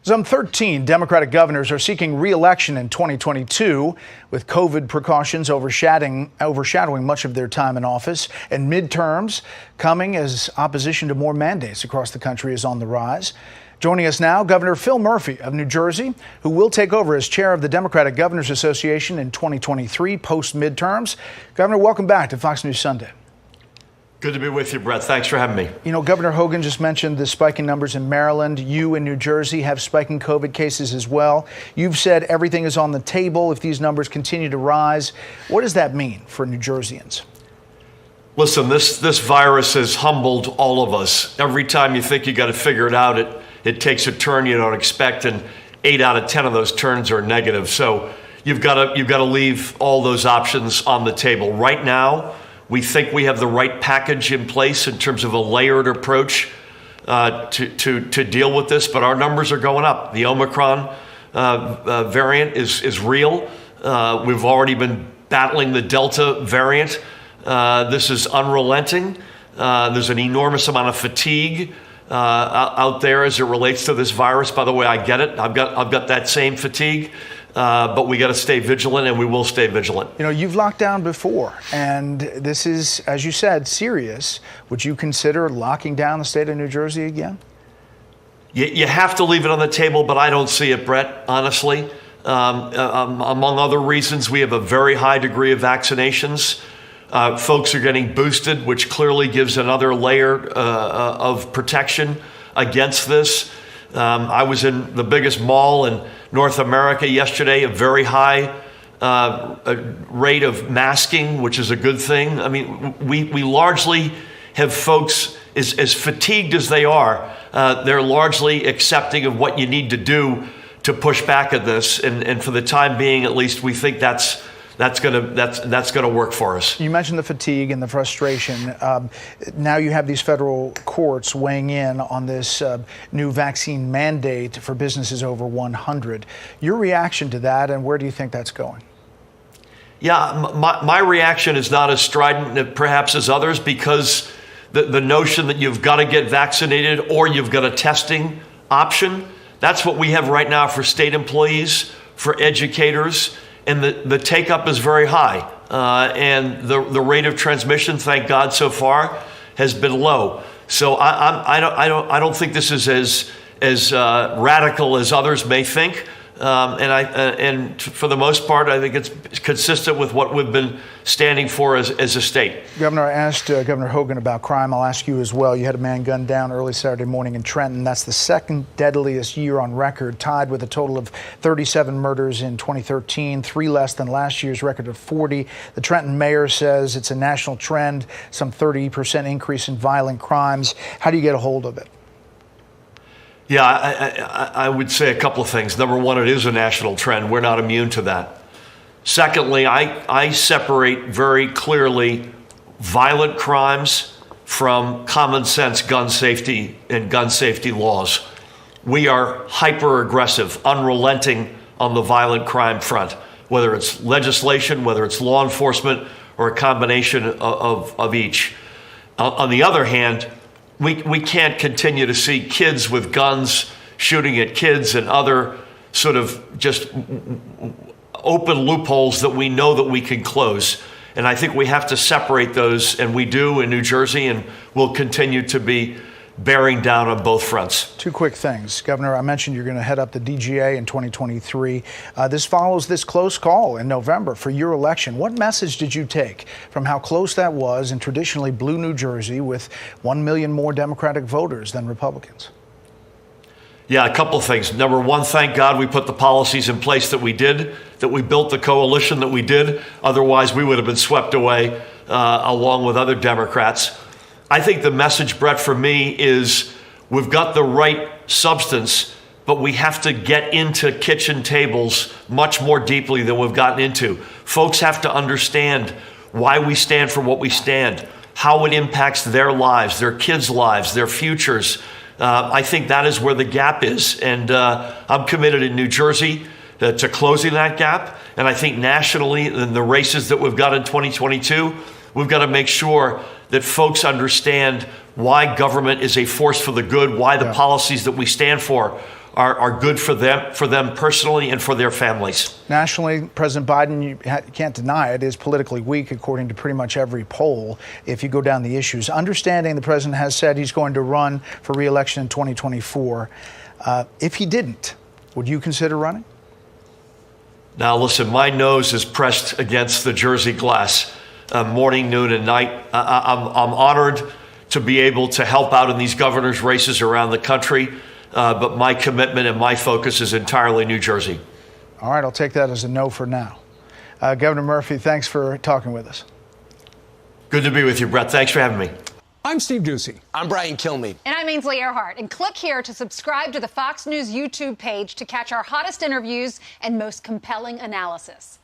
Some 13 Democratic governors are seeking re-election in 2022, with COVID precautions overshadowing much of their time in office, and midterms coming as opposition to more mandates across the country is on the rise. Joining us now, Governor Phil Murphy of New Jersey, who will take over as chair of the Democratic Governors Association in 2023 post-midterms. Governor, welcome back to Fox News Sunday. Good to be with you, Brett. Thanks for having me. You know, Governor Hogan just mentioned the spiking numbers in Maryland. You in New Jersey have spiking COVID cases as well. You've said everything is on the table if these numbers continue to rise. What does that mean for New Jerseyans? Listen, this virus has humbled all of us. Every time you think you got to figure it out, it takes a turn you don't expect, and 8 out of 10 of those turns are negative. So you've got to leave all those options on the table. Right now, we think we have the right package in place in terms of a layered approach to deal with this, but our numbers are going up. The Omicron variant is real. We've already been battling the Delta variant. This is unrelenting. There's an enormous amount of fatigue out there as it relates to this virus. By the way, I get it. I've got that same fatigue. But we got to stay vigilant, and we will stay vigilant. You know, you've locked down before, and this is, as you said, serious. Would you consider locking down the state of New Jersey again? You have to leave it on the table, but I don't see it, Brett, honestly. Among other reasons, we have a very high degree of vaccinations. Folks are getting boosted, which clearly gives another layer of protection against this. I was in the biggest mall in North America yesterday, a very high rate of masking, which is a good thing. I mean, we largely have folks, as fatigued as they are, they're largely accepting of what you need to do to push back at this. And for the time being, at least, we think that's gonna work for us. You mentioned the fatigue and the frustration. Now you have these federal courts weighing in on this new vaccine mandate for businesses over 100. Your reaction to that, and where do you think that's going? Yeah, my reaction is not as strident perhaps as others, because the notion that you've got to get vaccinated or you've got a testing option, that's what we have right now for state employees, for educators. And the take-up is very high, and the rate of transmission, thank God, so far has been low. So I don't think this is as radical as others may think, and for the most part, I think it's consistent with what we've been standing for as a state. Governor, I asked Governor Hogan about crime. I'll ask you as well. You had a man gunned down early Saturday morning in Trenton. That's the second deadliest year on record, tied with a total of 37 murders in 2013, 3 less than last year's record of 40. The Trenton mayor says it's a national trend, some 30% increase in violent crimes. How do you get a hold of it? Yeah, I would say a couple of things. Number one, it is a national trend. We're not immune to that. Secondly, I separate very clearly violent crimes from common sense gun safety and gun safety laws. We are hyper aggressive, unrelenting on the violent crime front, whether it's legislation, whether it's law enforcement, or a combination of each. On the other hand, we can't continue to see kids with guns shooting at kids and other sort of just open loopholes that we know that we can close. And I think we have to separate those, and we do in New Jersey, and we'll continue to be bearing down on both fronts. 2 quick things. Governor, I mentioned you're going to head up the DGA in 2023. This follows this close call in November for your election. What message did you take from how close that was in traditionally blue New Jersey with 1 million more Democratic voters than Republicans? Yeah, a couple of things. Number one, thank God we put the policies in place that we did, that we built the coalition that we did. Otherwise, we would have been swept away along with other Democrats. I think the message, Brett, for me is we've got the right substance, but we have to get into kitchen tables much more deeply than we've gotten into. Folks have to understand why we stand for what we stand, how it impacts their lives, their kids' lives, their futures. I think that is where the gap is. And I'm committed in New Jersey to closing that gap. And I think nationally, in the races that we've got in 2022, we've got to make sure that folks understand why government is a force for the good, why the policies that we stand for are good for them personally and for their families. Nationally, President Biden, you can't deny it, is politically weak according to pretty much every poll if you go down the issues. Understanding the president has said he's going to run for re-election in 2024. If he didn't, would you consider running? Now, listen, my nose is pressed against the Jersey glass morning, noon, and night. I'm honored to be able to help out in these governor's races around the country. But my commitment and my focus is entirely New Jersey. All right, I'll take that as a no for now. Governor Murphy, thanks for talking with us. Good to be with you, Brett. Thanks for having me. I'm Steve Ducey. I'm Brian Kilmeade. And I'm Ainsley Earhart. And click here to subscribe to the Fox News YouTube page to catch our hottest interviews and most compelling analysis.